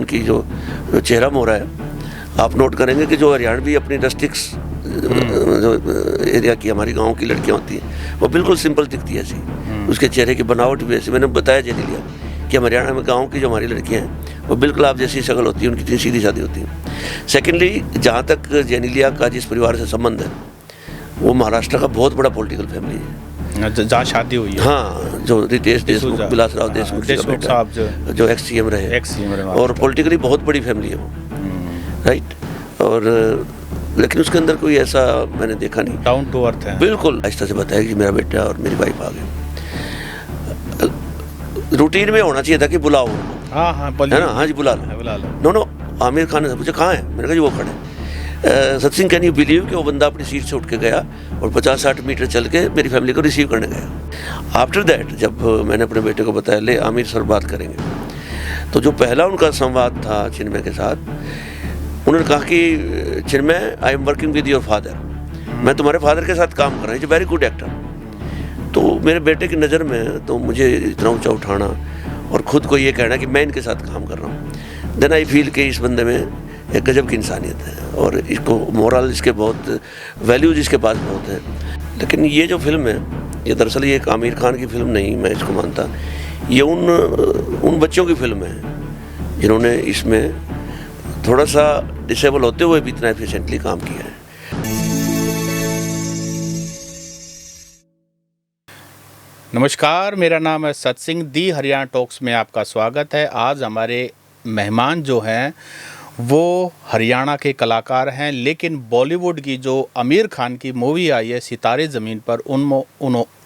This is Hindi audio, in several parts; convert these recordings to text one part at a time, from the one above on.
की जो चेहरा मोहरा है, आप नोट करेंगे कि जो हरियाणवी अपनी डस्टिक्स जो एरिया की हमारी गांव की लड़कियां होती हैं वो बिल्कुल सिंपल दिखती है ऐसी, उसके चेहरे की बनावट भी ऐसी। मैंने बताया जेनेलिया कि हम हरियाणा में गाँव की जो हमारी लड़कियाँ हैं वो बिल्कुल आप जैसी शक्ल होती है, उनकी इतनी सीधी सादी होती है। सेकेंडली, जहाँ तक जेनेलिया का जिस परिवार से संबंध है वो महाराष्ट्र का बहुत बड़ा पॉलिटिकल फैमिली है, जहाँ शादी हुई है। हाँ, जो रितेश देशमुख, विलासराव देशमुख साहब जो एक्स सीएम रहे, और पॉलिटिकली बहुत बड़ी फैमिली है वो, राइट। और लेकिन उसके अंदर कोई ऐसा मैंने देखा नहीं, डाउन टू अर्थ है, बिल्कुल। आहिस्ता से बताया कि मेरा बेटा और मेरी वाइफ आ गए। रूटीन में होना चाहिए था कि बुलाओ उनको, हाँ है ना, हाँ जी बुला लो। नो, आमिर खान ने पूछा कहाँ है, मैंने कहा जी वो खड़े। सचिन, कैन यू बिलीव कि वो बंदा अपनी सीट से उठ के गया और 50-60 मीटर चल के मेरी फैमिली को रिसीव करने गया। आफ्टर दैट जब मैंने अपने बेटे को बताया ले आमिर सर बात करेंगे, तो जो पहला उनका संवाद था चिन्मय के साथ, उन्होंने कहा कि Chinmay, I am working with your father, मैं तुम्हारे फादर के साथ काम कर रहा हूँ, इज वेरी गुड एक्टर। तो मेरे बेटे की नज़र में तो मुझे इतना ऊंचा उठाना और ख़ुद को ये कहना कि मैं इनके साथ काम कर रहा हूँ, देन आई फील कि इस बंदे में एक गजब की इंसानियत है और इसको मोरल, इसके बहुत वैल्यूज इसके पास बहुत है। लेकिन ये जो फिल्म है ये दरअसल ये एक आमिर खान की फिल्म नहीं, मैं इसको मानता, ये उन बच्चों की फिल्म है जिन्होंने इसमें थोड़ा सा डिसेबल होते हुए भी इतना एफिशिएंटली काम किया है। नमस्कार, मेरा नाम है सत सिंह, दी हरियाणा टॉक्स में आपका स्वागत है। आज हमारे मेहमान जो हैं वो हरियाणा के कलाकार हैं, लेकिन बॉलीवुड की जो आमिर खान की मूवी आई है सितारे ज़मीन पर,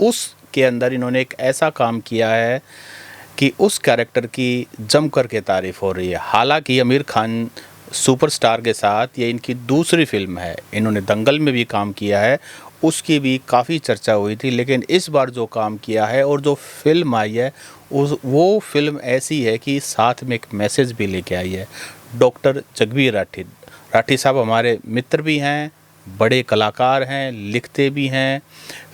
उसके अंदर इन्होंने एक ऐसा काम किया है कि उस कैरेक्टर की जम कर के तारीफ़ हो रही है। हालांकि आमिर खान सुपरस्टार के साथ ये इनकी दूसरी फिल्म है, इन्होंने दंगल में भी काम किया है, उसकी भी काफ़ी चर्चा हुई थी, लेकिन इस बार जो काम किया है और जो फिल्म आई है वो फिल्म ऐसी है कि साथ में एक मैसेज भी लेके आई है। डॉक्टर जगबीर राठी साहब हमारे मित्र भी हैं, बड़े कलाकार हैं, लिखते भी हैं,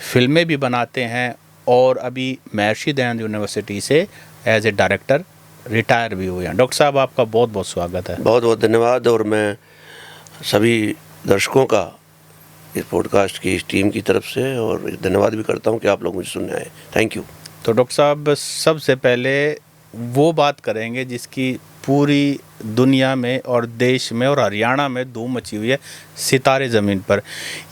फिल्में भी बनाते हैं और अभी महर्षि दयानंद यूनिवर्सिटी से एज ए डायरेक्टर रिटायर भी हुए हैं। डॉक्टर साहब, आपका बहुत बहुत स्वागत है। बहुत बहुत धन्यवाद। और मैं सभी दर्शकों का इस पॉडकास्ट की इस टीम की तरफ से और धन्यवाद भी करता हूं कि आप लोग मुझे सुनने आए। Thank you. तो डॉक्टर साहब, सबसे पहले वो बात करेंगे जिसकी पूरी दुनिया में और देश में और हरियाणा में धूम मची हुई है, सितारे ज़मीन पर।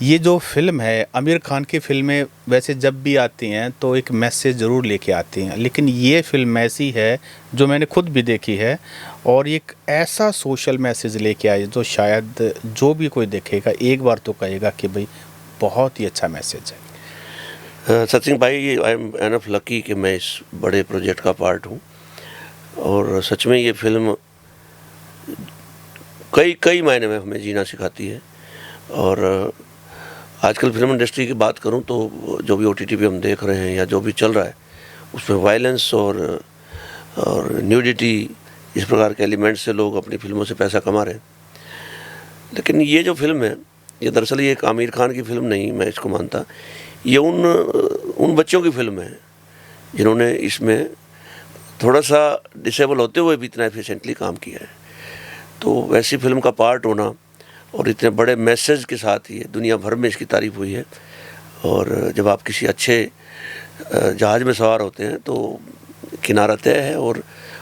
ये जो फिल्म है, आमिर खान की फिल्में वैसे जब भी आती हैं तो एक मैसेज ज़रूर लेके आती हैं, लेकिन ये फिल्म ऐसी है जो मैंने खुद भी देखी है और एक ऐसा सोशल मैसेज लेके आई जो शायद जो भी कोई देखेगा एक बार तो कहेगा कि भाई बहुत ही अच्छा मैसेज है। सचिन भाई, आई एम एनफ लकी कि मैं इस बड़े प्रोजेक्ट का पार्ट हूँ और सच में ये फिल्म कई मायने में हमें जीना सिखाती है। और आजकल फिल्म इंडस्ट्री की बात करूं तो जो भी OTT पे हम देख रहे हैं या जो भी चल रहा है उसमें वायलेंस और न्यूडिटी, इस प्रकार के एलिमेंट्स से लोग अपनी फिल्मों से पैसा कमा रहे हैं। लेकिन ये जो फिल्म है ये दरअसल ये एक आमिर खान की फिल्म नहीं, मैं इसको मानता, ये उन बच्चों की फिल्म है जिन्होंने इसमें थोड़ा सा डिसेबल होते हुए भी इतना एफिशिएंटली काम किया है। तो वैसी फिल्म का पार्ट होना और इतने बड़े मैसेज के साथ ही दुनिया भर में इसकी तारीफ हुई है। और जब आप किसी अच्छे जहाज़ में सवार होते हैं तो किनारा तय है और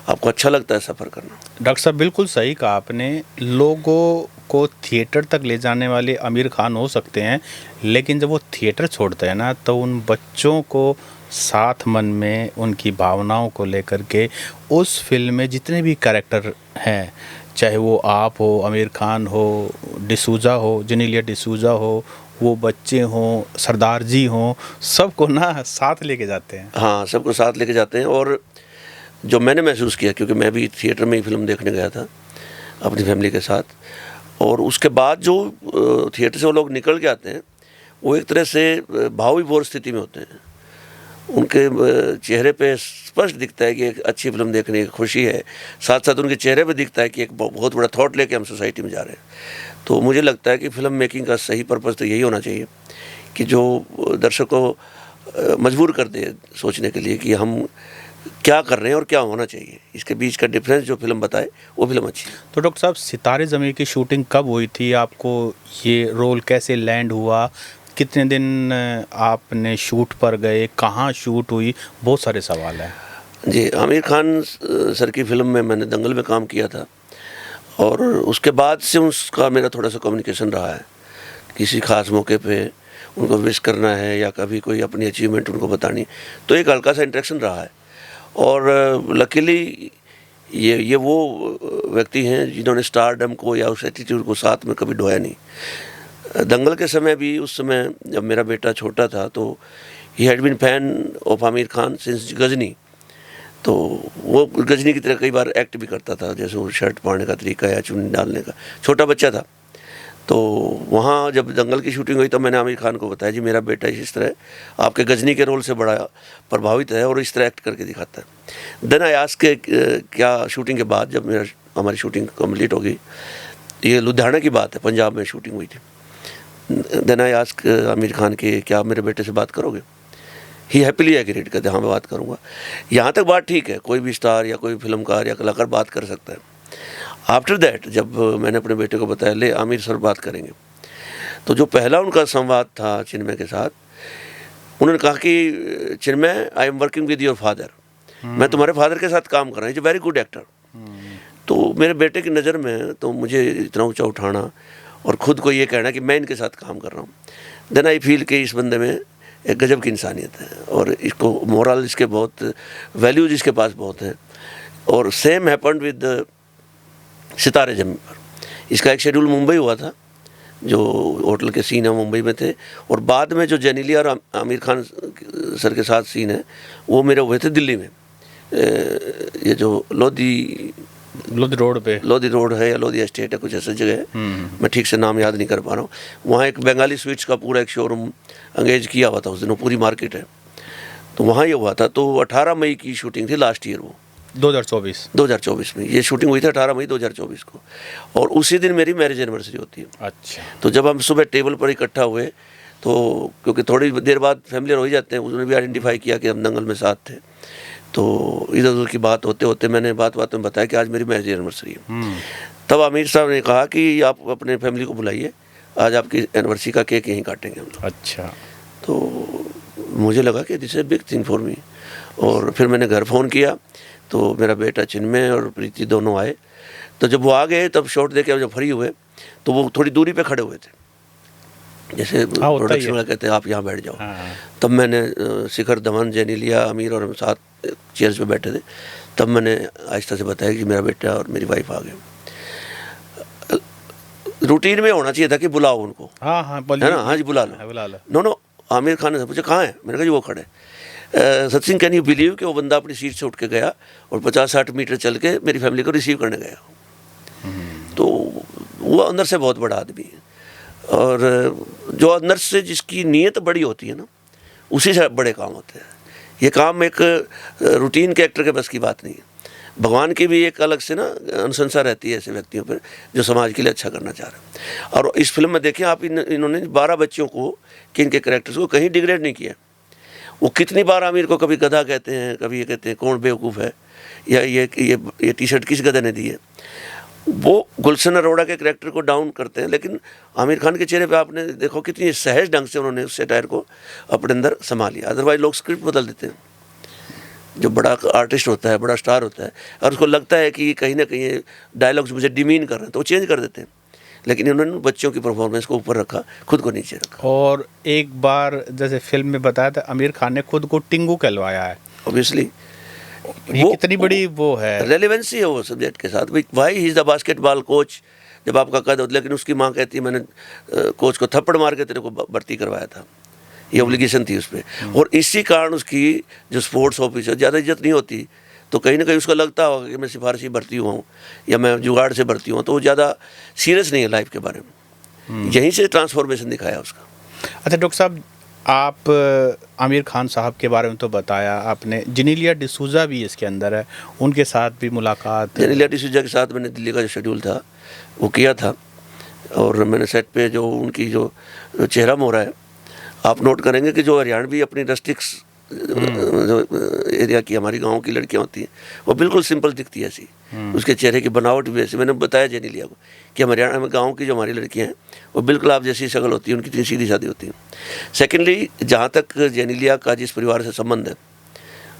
आपको अच्छा लगता है सफ़र करना। डॉक्टर साहब, बिल्कुल सही कहा आपने। लोगों को थिएटर तक ले जाने वाले आमिर खान हो सकते हैं, लेकिन जब वो थिएटर छोड़ते हैं ना तो उन बच्चों को साथ मन में उनकी भावनाओं को लेकर के उस फिल्म में जितने भी कैरेक्टर हैं, चाहे वो आप हो, आमिर खान हो, डिसूजा हो, जेनेलिया डिसूजा हो, वो बच्चे हों, सरदार जी हों, सबको ना साथ लेके जाते हैं। हाँ, सबको साथ लेके जाते हैं। और जो मैंने महसूस किया, क्योंकि मैं भी थिएटर में ही फिल्म देखने गया था अपनी फैमिली के साथ, और उसके बाद जो थिएटर से वो लोग निकल के आते हैं वो एक तरह से भाव विभोर स्थिति में होते हैं। उनके चेहरे पे स्पष्ट दिखता है कि एक अच्छी फिल्म देखने की खुशी है, साथ साथ उनके चेहरे पे दिखता है कि एक बहुत बड़ा थॉट लेके हम सोसाइटी में जा रहे हैं। तो मुझे लगता है कि फ़िल्म मेकिंग का सही पर्पज़ तो यही होना चाहिए कि जो दर्शक को मजबूर कर दे सोचने के लिए कि हम क्या कर रहे हैं और क्या होना चाहिए, इसके बीच का डिफरेंस जो फिल्म बताए वो फिल्म अच्छी है। तो डॉक्टर साहब, सितारे ज़मीं की शूटिंग कब हुई थी? आपको ये रोल कैसे लैंड हुआ? कितने दिन आपने शूट पर गए? कहाँ शूट हुई? बहुत सारे सवाल हैं। जी, आमिर खान सर की फिल्म में मैंने दंगल में काम किया था और उसके बाद से उसका मेरा थोड़ा सा कम्युनिकेशन रहा है। किसी खास मौके पे उनको विश करना है या कभी कोई अपनी अचीवमेंट उनको बतानी, तो एक हल्का सा इंटरेक्शन रहा है। और लकीली ये वो व्यक्ति हैं जिन्होंने स्टारडम को या उस एटीट्यूड को साथ में कभी ढोया नहीं। दंगल के समय भी, उस समय जब मेरा बेटा छोटा था, तो he had been fan of Aamir Khan since Ghajini. तो वो गजनी की तरह कई बार एक्ट भी करता था, जैसे वो शर्ट पहनने का तरीका या चुन्नी डालने का, छोटा बच्चा था। तो वहाँ जब दंगल की शूटिंग हुई तो मैंने आमिर खान को बताया, जी मेरा बेटा इस तरह आपके गजनी के रोल से बड़ा प्रभावित है और इस तरह एक्ट करके दिखाता है। देन आई आस्क के क्या शूटिंग के बाद जब हमारी शूटिंग कंप्लीट हो गई, ये लुधियाना की बात है, पंजाब में शूटिंग हुई थी। Then I ask Aamir Khan के क्या आप मेरे बेटे से बात करोगे? ही हैप्पीली एग्रीड, कहते हाँ मैं बात करूँगा। यहाँ तक बात ठीक है, कोई भी स्टार या कोई फिल्मकार या कलाकार बात कर सकता है। आफ्टर दैट जब मैंने अपने बेटे को बताया ले आमिर सर बात करेंगे, तो जो पहला उनका संवाद था चिन्मय के साथ, उन्होंने कहा कि Chinmay I am working with your father, मैं तुम्हारे फादर के साथ काम कर रहा हूँ, is a very good actor. तो मेरे बेटे की नज़र में तो मुझे इतना ऊंचा उठाना और ख़ुद को ये कहना कि मैं इनके साथ काम कर रहा हूँ, देन आई फील कि इस बंदे में एक गजब की इंसानियत है और इसको मोरल, इसके बहुत वैल्यूज इसके पास बहुत हैं। और सेम हैपेंड विद सितारे ज़मीं पर। इसका एक शेड्यूल मुंबई हुआ था, जो होटल के सीन है मुंबई में थे, और बाद में जो जेनेलिया और आमिर खान सर के साथ सीन है वो मेरे हुए थे दिल्ली में। ये जो लोधी रोड है या लोधी एस्टेट है, कुछ ऐसी जगह है, मैं ठीक से नाम याद नहीं कर पा रहा हूँ। वहाँ एक बंगाली स्वीट्स का पूरा एक शोरूम अंगेज किया हुआ था उस दिन, वो पूरी मार्केट है, तो वहाँ ये हुआ था। तो 18 मई की शूटिंग थी लास्ट ईयर, वो 2024 में ये शूटिंग हुई थी, 18 मई 2024 को, और उसी दिन मेरी मैरिज एनिवर्सरी होती है। अच्छा। तो जब हम सुबह टेबल पर इकट्ठा हुए, तो क्योंकि थोड़ी देर बाद फैमिलियर हो ही जाते हैं, उन्होंने भी आइडेंटिफाई किया कि हम दंगल में साथ थे, तो इधर उधर की बात होते होते मैंने बात में बताया कि आज मेरी मैरिज एनिवर्सरी है। तब आमिर साहब ने कहा कि आप अपने फैमिली को बुलाइए, आज आपकी एनिवर्सरी का केक यहीं काटेंगे हम लोग। अच्छा। तो मुझे लगा कि this is big thing for me, और फिर मैंने घर फ़ोन किया, तो मेरा बेटा चिन्मय और प्रीति दोनों आए। तो जब वो आ गए तब शॉट देके जब फ्री हुए तो वो थोड़ी दूरी पे खड़े हुए थे, जैसे प्रोडक्शन वाला कहते हैं आप यहाँ बैठ जाओ। तब मैंने शिखर धवन, जेनेलिया, आमिर और हम साथ चेयर्स पे बैठे थे, तब मैंने आहिस्ता से बताया कि मेरा बेटा और मेरी वाइफ आ गए। रूटीन में होना चाहिए था कि बुलाओ उनको, है ना, हाँ जी बुला लो। नो आमिर खान ने पूछा कहाँ है, मैंने कहा जी वो खड़े। सत्सिंग, कैन यू बिलीव कि वो बंदा अपनी सीट से उठ के गया और 50-60 मीटर चल के मेरी फैमिली को रिसीव करने गया। तो वो अंदर से बहुत बड़ा आदमी है, और जो अंदर से जिसकी नीयत बड़ी होती है ना, उसी से बड़े काम होते हैं। ये काम एक रूटीन के एक्टर के बस की बात नहीं है। भगवान की भी एक अलग से ना अनुशंसा रहती है ऐसे व्यक्तियों पर जो समाज के लिए अच्छा करना चाह रहे हैं। और इस फिल्म में देखिए आप, इन्होंने 12 बच्चों को, कि इनके कैरेक्टर्स को कहीं डिग्रेड नहीं किया। वो कितनी बार आमिर को कभी गधा कहते हैं, कभी ये कहते हैं कौन बेवकूफ़ है, या ये टी शर्ट किस गधे ने दी है। वो गुलशन अरोड़ा के कैरेक्टर को डाउन करते हैं, लेकिन आमिर खान के चेहरे पे आपने देखो कितनी सहज ढंग से उन्होंने उस सेटायर को अपने अंदर संभाल लिया। अदरवाइज लोग स्क्रिप्ट बदल देते हैं। जो बड़ा आर्टिस्ट होता है, बड़ा स्टार होता है, और उसको लगता है कि कहीं ना कहीं डायलॉग्स मुझे डिमीन कर रहे हैं, तो वो चेंज कर देते हैं। लेकिन उन्होंने बच्चों की परफॉर्मेंस को ऊपर रखा, खुद को नीचे रखा। और एक बार जैसे फिल्म में बताया था, आमिर खान ने खुद को टिंगू कहलवाया है। ऑब्वियसली ये कितनी बड़ी वो है, रेलेवेंसी है वो सब्जेक्ट के साथ। भाई he is the basketball coach, जब आपका कद होता, लेकिन उसकी माँ कहती है मैंने कोच को थप्पड़ मार के तेरे को भर्ती करवाया था, ये ऑब्लिगेशन थी उस पर। और इसी कारण उसकी जो स्पोर्ट्स ऑफिसर, ज़्यादा इज्जत नहीं होती, तो कहीं ना कहीं उसको लगता होगा कि मैं सिफारशी भर्ती हुआ हूँ या मैं जुगाड़ से भर्ती हुआ, तो वो ज़्यादा सीरियस नहीं है लाइफ के बारे में। यहीं से ट्रांसफॉर्मेशन दिखाया उसका। अच्छा डॉक्टर साहब, आप आमिर खान साहब के बारे में तो बताया आपने, जेनेलिया डिसूजा भी इसके अंदर है, उनके साथ भी मुलाकात? जेनेलिया डिसूजा के साथ मैंने दिल्ली का जो शेड्यूल था वो किया था, और मैंने सेट पे जो उनकी जो चेहरा मोहरा है, आप नोट करेंगे कि जो हरियाणवी अपनी रस्टिक्स जो एरिया की हमारी गांव की लड़कियां होती हैं वो बिल्कुल सिंपल दिखती है ऐसी, उसके चेहरे की बनावट भी ऐसी। मैंने बताया जेनेलिया को कि हरियाणा में गांव की जो हमारी लड़कियां हैं वो बिल्कुल आप जैसी शक्ल होती है, उनकी इतनी सीधी सादी होती है। सेकेंडली, जहाँ तक जेनेलिया का जिस परिवार से संबंध है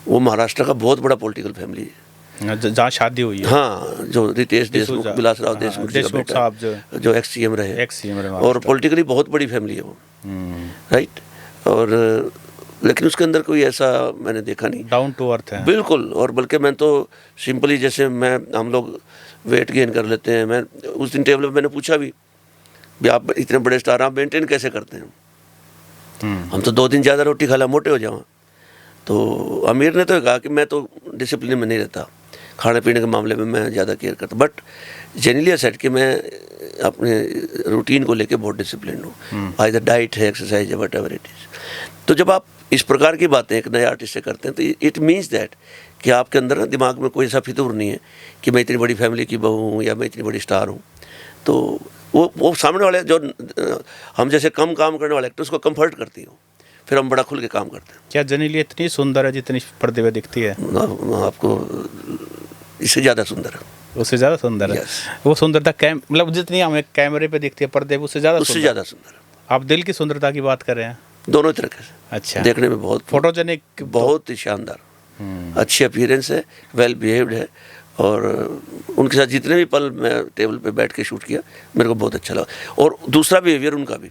वो महाराष्ट्र का बहुत बड़ा पॉलिटिकल फैमिली है, जहाँ शादी हुई है। हाँ, जो रितेश देशमुख, विलासराव देशमुख जी का देशमुख बेटा, साहब जो एक्स सीएम रहे, रहे और पॉलिटिकली बहुत बड़ी फैमिली है वो, राइट। और लेकिन उसके अंदर कोई ऐसा मैंने देखा नहीं, डाउन टू अर्थ है बिल्कुल। और बल्कि मैं तो सिंपली, जैसे हम लोग वेट गेन कर लेते हैं, मैं उस दिन टेबल पे मैंने पूछा भी आप इतने बड़े स्टार आप मेंटेन कैसे करते हैं? हम तो 2 दिन ज़्यादा रोटी खा ला मोटे हो जाओ। तो आमिर ने तो कहा कि मैं तो डिसिप्लिन में नहीं रहता, खाने पीने के मामले में मैं ज़्यादा केयर करता, बट जेनेलिया सेट कि मैं अपने रूटीन को लेके बहुत डिसिप्लिन हूँ, आइदर डाइट है, एक्सरसाइज है, वट एवर इट इज़। तो जब आप इस प्रकार की बातें एक नए आर्टिस्ट से करते हैं तो इट मीन्स दैट कि आपके अंदर ना दिमाग में कोई ऐसा फितूर नहीं है कि मैं इतनी बड़ी फैमिली की बहू हूँ या मैं इतनी बड़ी स्टार हूँ। तो वो सामने वाले जो हम जैसे कम काम करने वाले एक्टर्स को कंफर्ट करती हूँ, फिर हम बड़ा खुल के काम करते हैं। क्या जेनेलिया इतनी सुंदर है जितनी पर्दे पे दिखती है? आपको इससे ज़्यादा सुंदर है, उससे ज़्यादा सुंदर है। Yes. वो सुंदरता मतलब जितनी हमें कैमरे पे दिखती है पर्दे पे, उससे ज़्यादा सुंदर है। आप दिल की सुंदरता की बात कर रहे हैं? दोनों तरीके से। अच्छा, देखने में बहुत फोटोजेनिक, बहुत ही शानदार, अच्छी अपीयरेंस है, वेल बिहेव्ड है, और उनके साथ जितने भी पल मैं टेबल पे बैठ के शूट किया मेरे को बहुत अच्छा लगा। और दूसरा बिहेवियर उनका भी,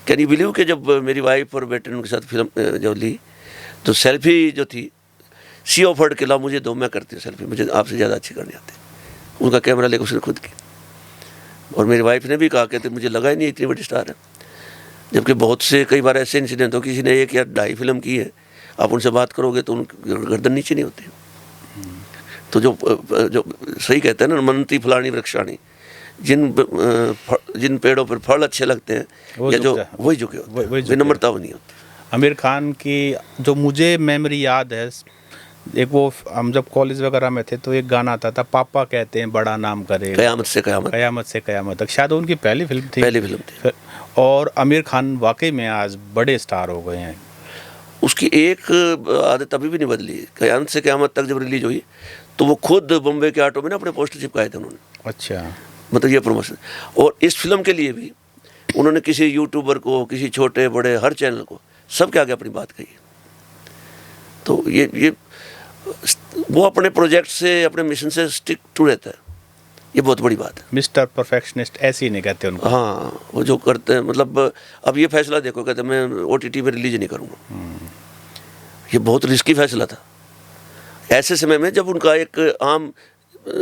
कैन यू बिलीव कि जब मेरी वाइफ और बेटे ने उनके साथ फिल्म जो ली तो सेल्फी जो थी सी ऑफर्ड के अलावा मुझे दो, मैं करती हूँ सेल्फी, मुझे आपसे ज़्यादा अच्छी करनी आती है। उनका कैमरा लेकर उसने खुद की, और मेरी वाइफ ने भी कहा कहते मुझे लगा ही नहीं इतनी बड़ी स्टार है। जबकि बहुत से कई बार ऐसे इंसिडेंट हो, किसी ने एक या 2.5 फिल्म की है, आप उनसे बात करोगे तो उनकी गर्दन नीचे नहीं होती। तो जो सही कहते हैं ना, मनती फलानी वृक्षाणी, जिन पेड़ों पर फल अच्छे लगते हैं या जो वही झुके होते हैं, विनम्रता वो नहीं होती। आमिर खान की जो मुझे मेमोरी याद है, एक वो हम जब कॉलेज वगैरह में थे तो एक गाना आता था, पापा कहते हैं बड़ा नाम करे, कयामत से कयामत, कयामत से कयामत तक, शायद उनकी पहली फिल्म थी। पहली फिल्म थी। और आमिर खान वाकई में आज बड़े स्टार हो गए हैं। उसकी एक आदत अभी भी नहीं बदली। कयामत से कयामत तक जब रिलीज हुई तो वो खुद बम्बई के ऑटो में ना अपने पोस्टर चिपकाए थे उन्होंने। अच्छा, मतलब ये प्रमोशन। और इस फिल्म के लिए भी उन्होंने किसी यूट्यूबर को, किसी छोटे बड़े हर चैनल को, सबके आगे अपनी बात कही। तो ये वो अपने प्रोजेक्ट से, अपने मिशन से स्टिक टू रहता है, ये बहुत बड़ी बात है। मिस्टर परफेक्शनिस्ट ऐसे ही नहीं कहते उनको। हाँ, वो जो करते हैं, मतलब अब ये फैसला देखो, कहते मैं OTT पे रिलीज नहीं करूँगा। ये बहुत रिस्की फैसला था ऐसे समय में जब उनका एक आम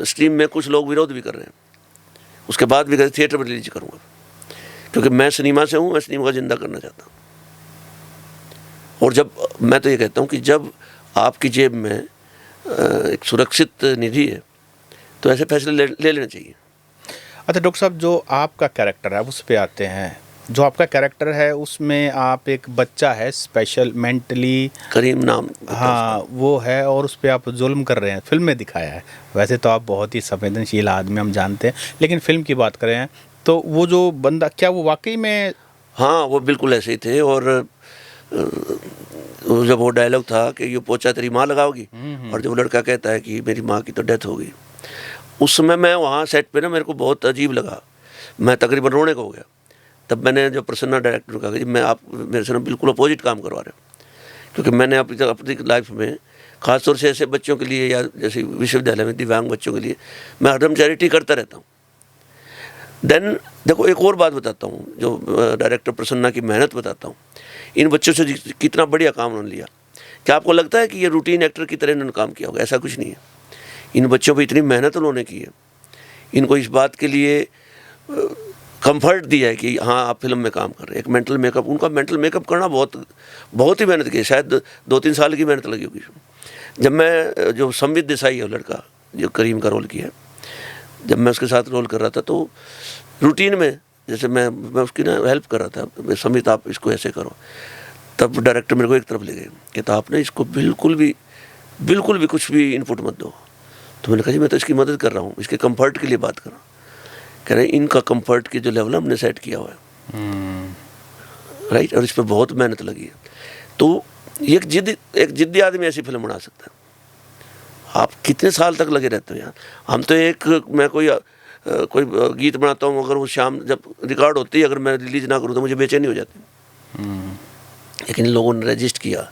स्ट्रीम में कुछ लोग विरोध भी कर रहे हैं। उसके बाद भी कहते थिएटर में रिलीज करूँगा, क्योंकि मैं सिनेमा से हूँ, मैं सिनेमा को जिंदा करना चाहता हूँ। और जब मैं तो ये कहता हूँ कि जब आपकी जेब में एक सुरक्षित निधि है तो ऐसे फैसले ले लेने चाहिए। अच्छा डॉक्टर साहब, जो आपका कैरेक्टर है उस पे आते हैं। जो आपका कैरेक्टर है उसमें आप एक बच्चा है स्पेशल, मेंटली, करीम नाम, हाँ वो है, और उस पर आप जुल्म कर रहे हैं, फिल्म में दिखाया है। वैसे तो आप बहुत ही संवेदनशील आदमी, हम जानते हैं, लेकिन फिल्म की बात करें तो वो जो बंदा, क्या वो वाकई में? हाँ, वो बिल्कुल ऐसे ही थे। और जब वो डायलॉग था कि ये पोछा तेरी माँ लगाओगी, और जब लड़का कहता है कि मेरी माँ की तो डेथ हो गई, उस समय मैं वहाँ सेट पे ना, मेरे को बहुत अजीब लगा, मैं तकरीबन रोने को हो गया। तब मैंने जो प्रसन्ना डायरेक्टर को कहा कि मैं आप मेरे से ना बिल्कुल अपोजिट काम करवा रहे हो, क्योंकि मैंने अपनी लाइफ में ख़ासतौर से ऐसे बच्चों के लिए, या जैसे विश्वविद्यालय में दिव्यांग बच्चों के लिए मैं हरदम चैरिटी करता रहता हूँ। देन देखो, एक और बात बताता हूँ, जो डायरेक्टर प्रसन्ना की मेहनत बताता हूँ। इन बच्चों से कितना बढ़िया काम उन्होंने लिया। क्या आपको लगता है कि ये रूटीन एक्टर की तरह इन्होंने काम किया होगा? ऐसा कुछ नहीं है। इन बच्चों पर इतनी मेहनत उन्होंने की है, इनको इस बात के लिए कंफर्ट दिया है कि हाँ आप फिल्म में काम कर रहे हैं। एक मेंटल मेकअप, उनका मेंटल मेकअप करना बहुत ही मेहनत की, शायद 2-3 साल की मेहनत लगी होगी। जब मैं, जो संबित देसाई है लड़का जो करीम का रोल किया, जब मैं उसके साथ रोल कर रहा था तो रूटीन में जैसे मैं उसकी ना हेल्प कर रहा था, संबित आप इसको ऐसे करो, तब डायरेक्टर मेरे को एक तरफ ले गए कि तो आपने इसको बिल्कुल भी कुछ भी इनपुट मत दो। तो मैंने कहा जी मैं तो इसकी मदद कर रहा हूँ, इसके कंफर्ट के लिए बात कर रहा हूँ। कह रहे इनका कंफर्ट की जो लेवल हमने सेट किया हुआ है, राइट, और इस पर बहुत मेहनत लगी है। तो ये एक जिद्दी आदमी ऐसी फिल्म बना सकता है। आप कितने साल तक लगे रहते हो यार। हम तो मैं कोई गीत बनाता हूँ, अगर वो शाम जब रिकॉर्ड होती है, अगर मैं रिलीज ना करूँ तो मुझे बेचैनी हो जाती है। लेकिन लोगों ने रजिस्ट किया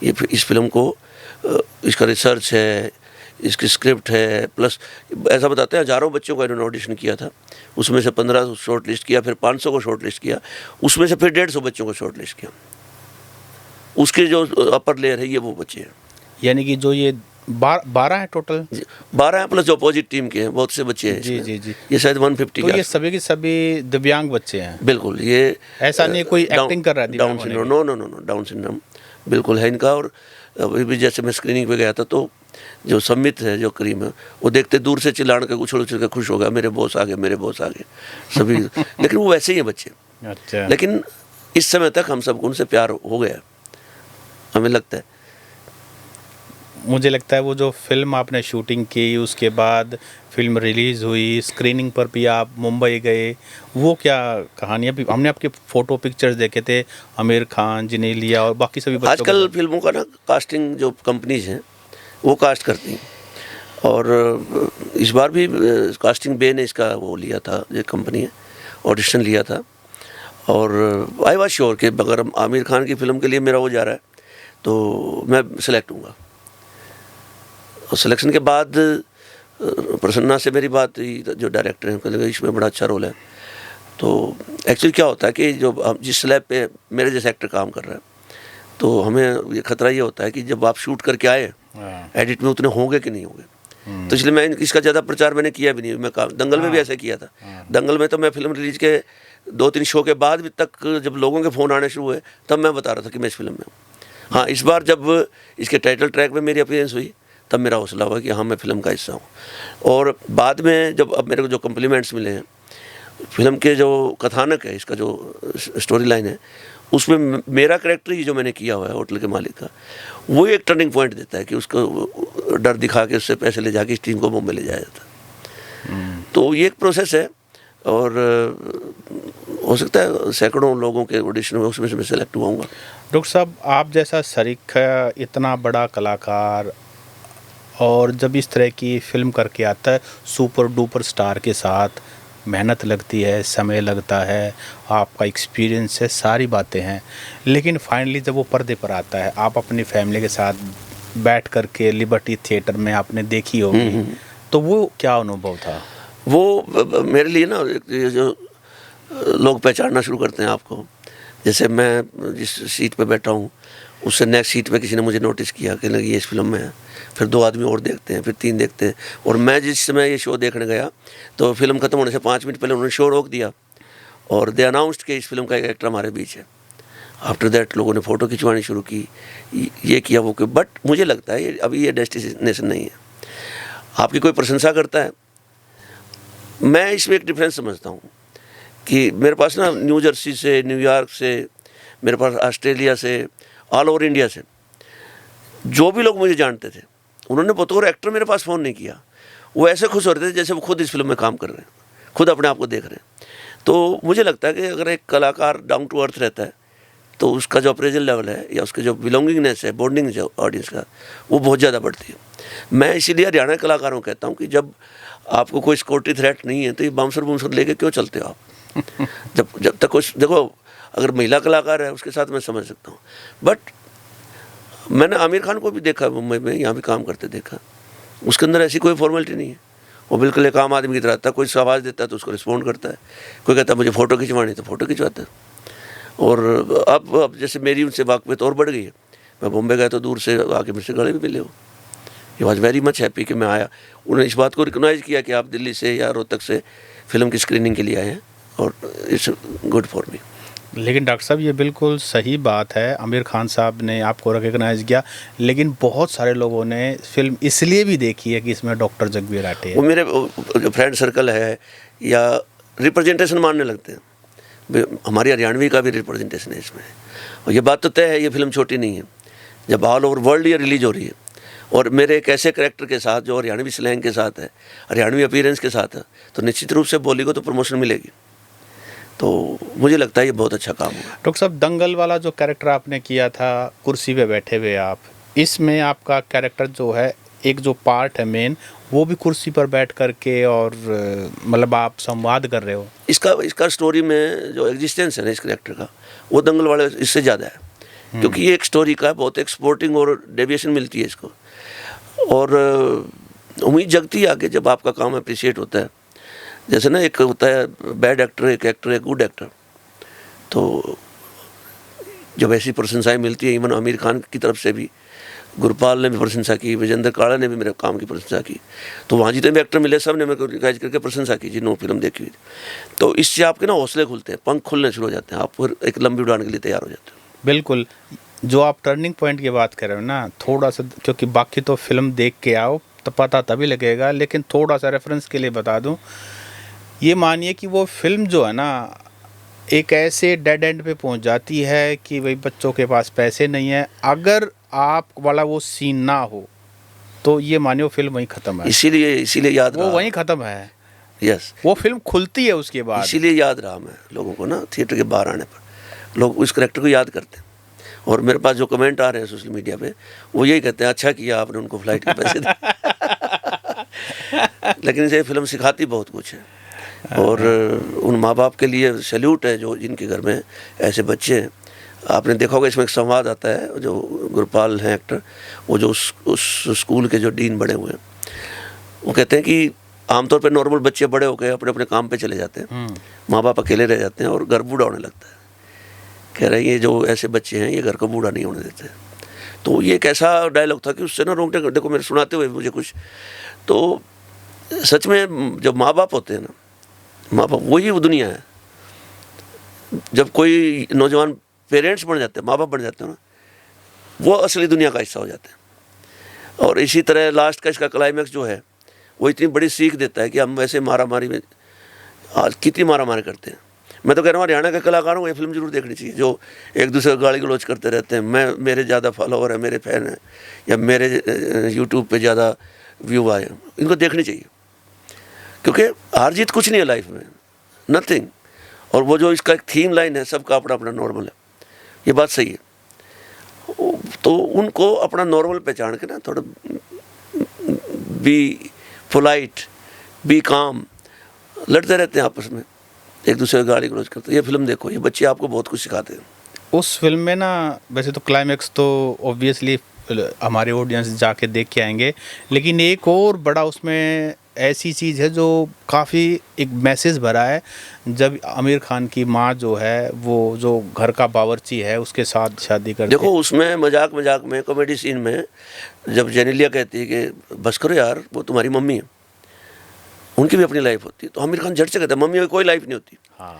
इस फिल्म को, इसका रिसर्च है, इसकी स्क्रिप्ट है, प्लस ऐसा बताते हैं हज़ारों बच्चों का इन्होंने ऑडिशन किया था, उसमें से 15 शॉर्ट लिस्ट किया, फिर 500 को शॉर्ट लिस्ट किया, उसमें से फिर 150 बच्चों को शॉर्ट लिस्ट किया। उसके जो अपर लेयर है ये वो बच्चे हैं, यानी कि जो ये 12 है टोटल, 12 हैं, प्लस जो अपोजिट टीम के हैं बहुत से बच्चे हैं जी इसमें। जी जी। ये शायद 150 तो ये सभी के सभी दिव्यांग बच्चे हैं? बिल्कुल। ये ऐसा नहीं कोई एक्टिंग कर रहा है Down syndrome? No no no no, Down syndrome बिल्कुल है इनका। और अभी भी जैसे मैं स्क्रीनिंग पे गया था तो जो सम्मित है, जो करीम है, वो देखते दूर से चिल्लान के उछल उछल के खुश हो गया, मेरे बॉस आ गए, मेरे बॉस आ गए सभी। लेकिन वो वैसे ही है बच्चे। अच्छा। लेकिन इस समय तक हम सबको उनसे प्यार हो गया, हमें लगता है। मुझे लगता है वो जो फिल्म आपने शूटिंग की, उसके बाद फिल्म रिलीज़ हुई, स्क्रीनिंग पर भी आप मुंबई गए, वो क्या कहानी? अभी हमने आपके फ़ोटो पिक्चर्स देखे थे, आमिर खान, जिनेलिया और बाकी सभी बच्चों आजकल फिल्मों का ना कास्टिंग जो कंपनीज हैं वो कास्ट करती हैं, और इस बार भी कास्टिंग बे ने इसका वो लिया था, ये कंपनी है, ऑडिशन लिया था। और आई वाज श्योर कि अगर आमिर खान की फ़िल्म के लिए मेरा वो जा रहा है तो मैं सिलेक्ट हूँगा। और सिलेक्शन के बाद प्रसन्ना से मेरी बात हुई, जो डायरेक्टर हैं, कहने लगे इसमें बड़ा अच्छा रोल है। तो एक्चुअली क्या होता है कि जो हम जिस स्लैब पे मेरे जैसे एक्टर काम कर रहा है, तो हमें ये खतरा ये होता है कि जब आप शूट करके आए, एडिट में उतने होंगे कि नहीं होंगे। तो इसलिए मैं इसका ज़्यादा प्रचार मैंने किया भी नहीं। मैं दंगल में भी ऐसा किया था। दंगल में तो मैं फिल्म रिलीज के 2-3 शो के बाद भी तक जब लोगों के फ़ोन आने शुरू हुए तब मैं बता रहा था कि मैं इस फिल्म में हूँ। हाँ, इस बार जब इसके टाइटल ट्रैक में मेरी अपीयरेंस हुई तब मेरा हौसला हुआ कि हाँ मैं फ़िल्म का हिस्सा हूँ। और बाद में जब अब मेरे को जो कम्प्लीमेंट्स मिले हैं, फिल्म के जो कथानक है, इसका जो स्टोरी लाइन है, उसमें मेरा कैरेक्टर ही जो मैंने किया हुआ है होटल के मालिक का, वो एक टर्निंग पॉइंट देता है कि उसको डर दिखा के उससे पैसे ले जाके इस टीम को मुंबई ले जाया जाता है। तो ये एक प्रोसेस है, और हो सकता है सैकड़ों लोगों के ऑडिशन में उसमें से मैं सेलेक्ट हुआ हूँगा। डॉक्टर साहब, आप जैसा शरीक इतना बड़ा कलाकार, और जब इस तरह की फिल्म करके आता है सुपर डुपर स्टार के साथ, मेहनत लगती है, समय लगता है, आपका एक्सपीरियंस है, सारी बातें हैं, लेकिन फाइनली जब वो पर्दे पर आता है, आप अपनी फैमिली के साथ बैठ करके लिबर्टी थिएटर में आपने देखी होगी, तो वो क्या अनुभव था? वो मेरे लिए ना, ये जो लोग पहचानना शुरू करते हैं आपको, जैसे मैं जिस सीट पे बैठा हूँ उससे नेक्स्ट सीट पे किसी ने मुझे नोटिस किया कि लगी ये इस फिल्म में है, फिर 2 आदमी और देखते हैं, फिर 3 देखते हैं। और मैं जिस समय ये शो देखने गया तो फिल्म खत्म होने से 5 मिनट पहले उन्होंने शो रोक दिया और दे अनाउंस्ड कि इस फिल्म का एक एक्टर हमारे बीच है। आफ्टर दैट लोगों ने फ़ोटो खिंचवानी शुरू की, ये किया वो किया। बट मुझे लगता है ये अभी ये डेस्टिनेशन नहीं है। आपकी कोई प्रशंसा करता है, मैं इसमें एक डिफरेंस समझता हूँ कि मेरे पास ना न्यू जर्सी से, न्यूयॉर्क से, मेरे पास ऑस्ट्रेलिया से, ऑल ओवर इंडिया से जो भी लोग मुझे जानते थे, उन्होंने बतौर एक्टर मेरे पास फ़ोन नहीं किया। वो ऐसे खुश हो रहे थे जैसे वो खुद इस फिल्म में काम कर रहे हैं, खुद अपने आप को देख रहे हैं। तो मुझे लगता है कि अगर एक कलाकार डाउन टू अर्थ रहता है तो उसका जो अप्रेजल लेवल है या उसके जो बिलोंगिंगनेस है, बॉन्डिंग जो ऑडियंस का, वो बहुत ज़्यादा बढ़ती है। मैं इसीलिए हरियाणा कलाकारों को कहता हूँ कि जब आपको कोई सिक्योरिटी थ्रेट नहीं है तो ये बाउंसर बूंसर लेके क्यों चलते हो आप? जब तक कुछ देखो, अगर महिला कलाकार है उसके साथ मैं समझ सकता हूँ, बट मैंने आमिर खान को भी देखा मुंबई में, यहाँ भी काम करते देखा, उसके अंदर ऐसी कोई फॉर्मेलिटी नहीं है। वो बिल्कुल एक आम आदमी की तरह आता है, कोई आवाज़ देता है तो उसको रिस्पॉन्ड करता है, कोई कहता है मुझे फ़ोटो खिंचवानी तो फ़ोटो खिंचवाता है। और अब जैसे मेरी उनसे वाकफ़ियत और बढ़ गई है, मैं बॉम्बे गया तो दूर से आके मुझसे गले भी मिले हो। He was very much happy कि मैं आया। उन्होंने इस बात को रिकॉग्नाइज़ किया कि आप दिल्ली से या रोहतक से फिल्म की स्क्रीनिंग के लिए आए हैं, और इट्स गुड फॉर मी। लेकिन डॉक्टर साहब, ये बिल्कुल सही बात है, आमिर खान साहब ने आपको रिकॉग्नाइज़ किया, लेकिन बहुत सारे लोगों ने फिल्म इसलिए भी देखी है कि इसमें डॉक्टर जगबीर राठी है। वो मेरे जो फ्रेंड सर्कल है या रिप्रेजेंटेशन मानने लगते हैं, हमारी हरियाणवी का भी रिप्रेजेंटेशन है इसमें। और ये बात तो तय है, ये फिल्म छोटी नहीं है। जब ऑल ओवर वर्ल्ड ये रिलीज हो रही है और मेरे एक ऐसे कैरेक्टर के साथ जो हरियाणवी स्लैंग के साथ है, हरियाणवी अपीयरेंस के साथ है, तो निश्चित रूप से बोली को तो प्रमोशन मिलेगी। तो मुझे लगता है ये बहुत अच्छा काम हुआ। डॉक्टर साहब, दंगल वाला जो कैरेक्टर आपने किया था, कुर्सी पे बैठे हुए आप, इसमें आपका कैरेक्टर जो है, एक जो पार्ट है मेन, वो भी कुर्सी पर बैठ करके और मतलब आप संवाद कर रहे हो। इसका स्टोरी में जो एग्जिस्टेंस है ना इस कैरेक्टर का, वो दंगल वाले इससे ज़्यादा है, क्योंकि ये एक स्टोरी का बहुत एक्सपोर्टिंग और डेविएशन मिलती है इसको, और उम्मीद जगती है आगे जब आपका काम अप्रिशिएट होता है। जैसे ना एक होता है बैड एक्टर, एक एक्टर, एक गुड एक्टर, तो जब ऐसी प्रशंसाएं मिलती है, इवन आमिर खान की तरफ से भी, गुरपाल ने भी प्रशंसा की, विजेंद्र काड़ा ने भी मेरे काम की प्रशंसा की, तो वहाँ जितने भी एक्टर मिले सब ने मेरे को रिकॉग्नाइज करके प्रशंसा की जिन्होंने फिल्म देखी हुई। तो इससे आपके ना हौसले खुलते हैं, पंख खुलने शुरू हो जाते हैं, आप फिर एक लंबी उड़ान के लिए तैयार हो जाते हैं। बिल्कुल, जो आप टर्निंग पॉइंट की बात कर रहे हो ना, थोड़ा सा, क्योंकि बाकी तो फिल्म देख के आओ तो पता तभी लगेगा, लेकिन थोड़ा सा रेफरेंस के लिए बता दूं, ये मानिए कि वो फिल्म जो है ना, एक ऐसे डेड एंड पे पहुंच जाती है कि भाई बच्चों के पास पैसे नहीं है, अगर आप वाला वो सीन ना हो तो ये मानिए फिल्म वहीं ख़त्म है। इसीलिए याद वो रहा, वहीं ख़त्म है। यस, वो फिल्म खुलती है उसके बाद। इसीलिए याद रहा मैं लोगों को ना, थिएटर के बाहर आने पर लोग उस करेक्टर को याद करते हैं। और मेरे पास जो कमेंट आ रहे हैं सोशल मीडिया पे, वो यही कहते हैं, अच्छा किया आपने उनको फ्लाइट के पैसे दिए। लेकिन इसे फिल्म सिखाती बहुत कुछ है, और उन माँ बाप के लिए सैल्यूट है जो जिनके घर में ऐसे बच्चे हैं। आपने देखा होगा इसमें एक संवाद आता है, जो गुरपाल हैं एक्टर, वो जो उस स्कूल के जो डीन बने हुए हैं, वो कहते हैं कि आमतौर पर नॉर्मल बच्चे बड़े होकर अपने अपने काम पे चले जाते हैं, माँ बाप अकेले रह जाते हैं और घर बूढ़ा होने लगता है। कह रहे हैं ये जो ऐसे बच्चे हैं ये घर को बूढ़ा नहीं होने देते। तो ये एक ऐसा डायलॉग था कि उससे ना रोंगटे, देखो मेरे सुनाते हुए मुझे कुछ, तो सच में जब माँ बाप होते हैं ना, माँ बाप वही वो दुनिया है। जब कोई नौजवान पेरेंट्स बन जाते हैं, माँ बाप बन जाते हैं ना, वो असली दुनिया का हिस्सा हो जाते हैं। और इसी तरह लास्ट का इसका क्लाइमैक्स जो है, वो इतनी बड़ी सीख देता है कि हम वैसे मारामारी में आज कितनी मारामारी करते हैं। मैं तो कह रहा हूँ हरियाणा के कलाकारों को ये फिल्म जरूर देखनी चाहिए, जो एक दूसरे को गाली गलौज करते रहते हैं, मेरे ज़्यादा फॉलोवर है, मेरे फैन हैं, या मेरे यूट्यूब पे ज़्यादा व्यू आए, इनको देखनी चाहिए। क्योंकि हार जीत कुछ नहीं है लाइफ में, नथिंग। और वो जो इसका एक थीम लाइन है, सबका अपना अपना नॉर्मल है, ये बात सही है। तो उनको अपना नॉर्मल पहचान के ना, थोड़ा बी पोलाइट, बी काम, लड़ते रहते हैं आपस में, एक दूसरे को गाली गलौज करते हैं। ये फिल्म देखो, ये बच्चे आपको बहुत कुछ सिखाते हैं। उस फिल्म में ना, वैसे तो क्लाइमैक्स तो ऑब्वियसली हमारे ऑडियंस जाके देख के आएंगे, लेकिन एक और बड़ा उसमें ऐसी चीज़ है जो काफ़ी एक मैसेज भरा है। जब आमिर खान की माँ जो है, वो जो घर का बावर्ची है, उसके साथ शादी करती है। देखो उसमें मजाक में, कॉमेडी सीन में, जब जेनेलिया कहती है कि बस करो यार, वो तुम्हारी मम्मी है, उनकी भी अपनी लाइफ होती है, तो आमिर खान झट से कहता है मम्मी की कोई लाइफ नहीं होती। हाँ,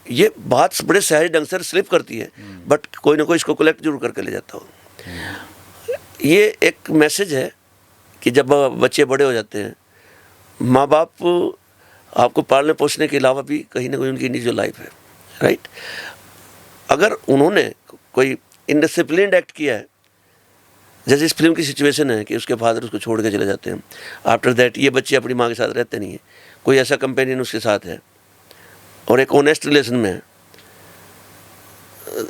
ये बात बड़े सहज ढंग से स्लिप करती है, बट कोई ना कोई इसको कलेक्ट जरूर करके ले जाता हो। ये एक मैसेज है कि जब बच्चे बड़े हो जाते हैं, माँ बाप आपको पालने पोसने के अलावा भी कहीं ना कहीं उनकी निजी लाइफ है, राइट। अगर उन्होंने कोई इनडिसिप्लिन्ड एक्ट किया है, जैसे इस फिल्म की सिचुएशन है कि उसके फादर उसको छोड़ के चले जाते हैं, आफ्टर दैट ये बच्चे अपनी माँ के साथ रहते नहीं हैं, कोई ऐसा कंपेनियन उसके साथ है और एक ऑनेस्ट रिलेशन में है,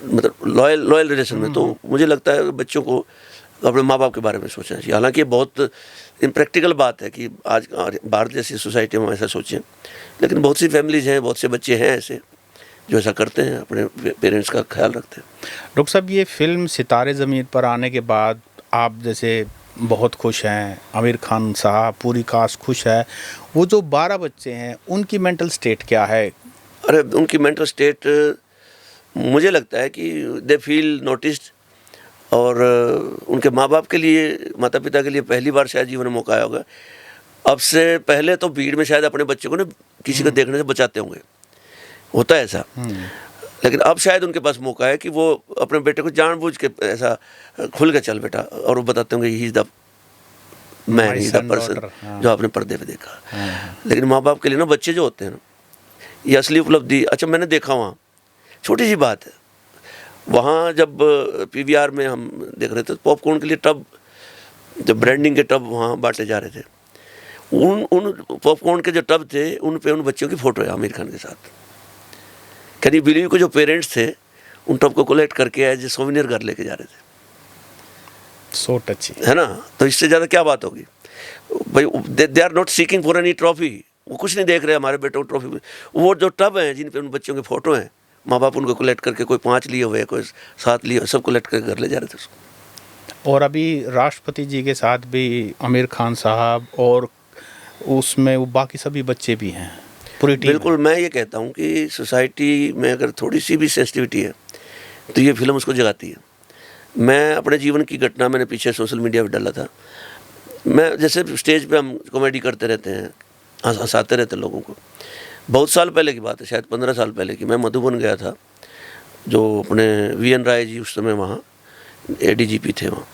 मतलब लॉयल रिलेशन में, तो मुझे लगता है बच्चों को अपने माँ बाप के बारे में सोचना चाहिए। हालांकि ये बहुत इम्प्रैक्टिकल बात है कि आज भारत जैसी सोसाइटी में हम ऐसा सोचें, लेकिन बहुत सी फैमिलीज हैं, बहुत से बच्चे हैं ऐसे जो ऐसा करते हैं, अपने पेरेंट्स का ख्याल रखते हैं। डॉक्टर साहब, ये फिल्म सितारे ज़मीन पर आने के बाद आप जैसे बहुत खुश हैं, आमिर खान साहब, पूरी कास्ट खुश है, वो जो 12 बच्चे हैं उनकी मेंटल स्टेट क्या है? अरे उनकी मेंटल स्टेट मुझे लगता है कि दे फील नोटिस्ड, और उनके माँ बाप के लिए, माता पिता के लिए पहली बार शायद जीवन में मौका आया होगा। अब से पहले तो भीड़ में शायद अपने बच्चे को ना किसी को देखने से बचाते होंगे, होता है ऐसा, लेकिन अब शायद उनके पास मौका है कि वो अपने बेटे को जानबूझ के ऐसा खुल के चल बेटा, और वो बताते होंगे he is the man, he is the person जो आपने पर्दे पे देखा। लेकिन माँ बाप के लिए ना बच्चे जो होते हैं ना, ये असली उपलब्धि। अच्छा, मैंने देखा वहाँ, छोटी सी बात है, वहाँ जब PVR में हम देख रहे थे, पॉपकॉर्न के लिए टब, जब ब्रांडिंग के टब वहाँ बांटे जा रहे थे, उन पॉपकॉर्न के जो टब थे, उन पे उन बच्चों की फ़ोटो है आमिर खान के साथ। कैन यू बिलीव को जो पेरेंट्स थे उन टॉप को कलेक्ट करके एज ए सोविनियर घर लेके जा रहे थे, सो टची है ना। तो इससे ज़्यादा क्या बात होगी भाई। They are not seeking for any trophy, वो कुछ नहीं देख रहे हमारे बेटों को ट्रॉफी में। वो जो टब हैं जिन पे उन बच्चों के फ़ोटो हैं, माँ बाप उनको कलेक्ट करके कोई 5 लिए हुए, कोई 7 लिए हुए, सब कलेक्ट करके घर ले जा रहे थे उसको। और अभी राष्ट्रपति जी के साथ भी आमिर खान साहब और उसमें वो बाकी सभी बच्चे भी हैं, पूरी टीम। बिल्कुल, मैं ये कहता हूँ कि सोसाइटी में अगर थोड़ी सी भी सेंसिटिविटी है तो ये फिल्म उसको जगाती है। मैं अपने जीवन की घटना मैंने पीछे सोशल मीडिया पे डाला था। मैं जैसे स्टेज पे हम कॉमेडी करते रहते हैं, हंसाते रहते हैं लोगों को। बहुत साल पहले की बात है, शायद 15 साल पहले की। मैं मधुबन गया था, जो अपने वीएन राय जी उस समय वहाँ एडीजीपी थे वहाँ।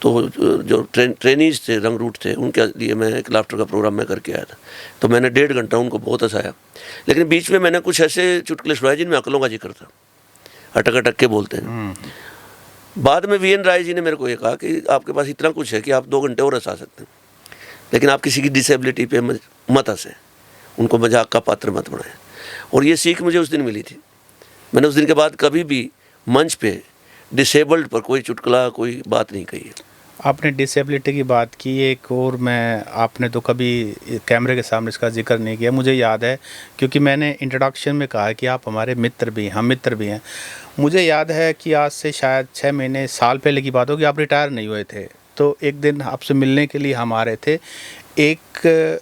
तो जो ट्रेनीज थे, रंग रूट थे, उनके लिए मैं एक लाफ्टर का प्रोग्राम मैं करके आया था। तो मैंने 1.5 घंटा उनको बहुत हंसाया, लेकिन बीच में मैंने कुछ ऐसे चुटकुले सुनाए जिनमें अकलों का जिक्र था, अटक अटक के बोलते हैं। बाद में वीएन राय जी ने मेरे को ये कहा कि आपके पास इतना कुछ है कि आप 2 घंटे और हंसा सकते हैं, लेकिन आप किसी की डिसेबिलिटी पे मत हंसें, उनको मजाक का पात्र मत बनाएं। और ये सीख मुझे उस दिन मिली थी। मैंने उस दिन के बाद कभी भी मंच पे डिसेबल्ड पर कोई चुटकुला, कोई बात नहीं कही है। आपने डिसेबिलिटी की बात की, एक और मैं, आपने तो कभी कैमरे के सामने इसका जिक्र नहीं किया, मुझे याद है क्योंकि मैंने इंट्रोडक्शन में कहा कि आप हमारे मित्र भी हैं, हम मित्र भी हैं। मुझे याद है कि आज से शायद 6 महीने साल पहले की बात होगी, आप रिटायर नहीं हुए थे। तो एक दिन आपसे मिलने के लिए हम आ रहे थे। एक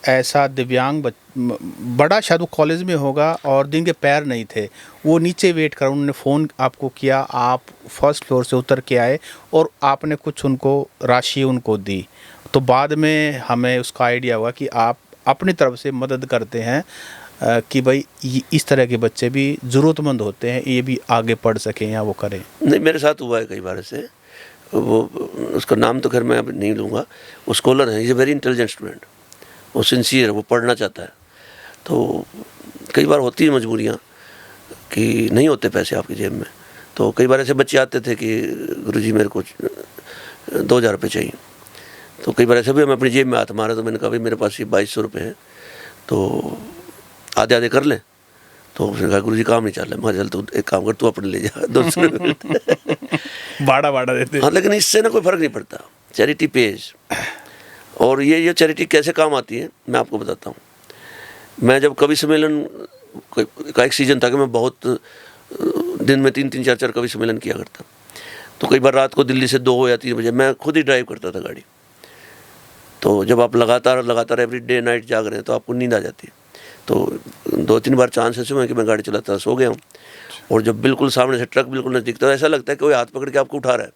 ऐसा दिव्यांग बड़ा, शायद वो कॉलेज में होगा, और जिनके पैर नहीं थे, वो नीचे वेट कर, उन्होंने फ़ोन आपको किया, आप फर्स्ट फ्लोर से उतर के आए और आपने कुछ उनको राशि उनको दी। तो बाद में हमें उसका आइडिया हुआ कि आप अपनी तरफ से मदद करते हैं कि भाई इस तरह के बच्चे भी ज़रूरतमंद होते हैं, ये भी आगे पढ़ सकें या वो करें। नहीं, मेरे साथ हुआ है कई बार ऐसे। वो उसका नाम तो खैर मैं अब नहीं लूँगा। वो स्कॉलर है, is a very intelligent student, वो सिंसियर है, वो पढ़ना चाहता है। तो कई बार होती है मजबूरियाँ कि नहीं होते पैसे आपकी जेब में। तो कई बार ऐसे बच्चे आते थे कि गुरुजी मेरे को 2000 रुपये चाहिए। तो कई बार ऐसे भी हम अपनी जेब में हाथ मारे, तो मैंने कहा भाई मेरे पास ये 2200 रुपये हैं, तो आधे आधे कर लें। तो उसने कहा गुरुजी काम नहीं चल रहा। मैं चल तू एक काम कर, तू अपने ले जा, 200 रुपये बाड़ा बाड़ा देते। हाँ, लेकिन इससे ना कोई फ़र्क नहीं पड़ता। Charity page. और ये चैरिटी कैसे काम आती है मैं आपको बताता हूँ। मैं जब कवि सम्मेलन का एक सीज़न था कि मैं बहुत दिन में 3-3, 4-4 कवि सम्मेलन किया करता। तो कई बार रात को दिल्ली से 2 या 3 बजे मैं खुद ही ड्राइव करता था गाड़ी। तो जब आप लगातार एवरी डे नाइट जाग रहे हैं तो आपको नींद आ जाती है। तो 2-3 बार चांस ऐसे हुए कि मैं गाड़ी चलाता सो गया हूँ, और जब बिल्कुल सामने से ट्रक बिल्कुल नज़दीक, तो ऐसा लगता है कि कोई हाथ पकड़ के आपको उठा रहा है।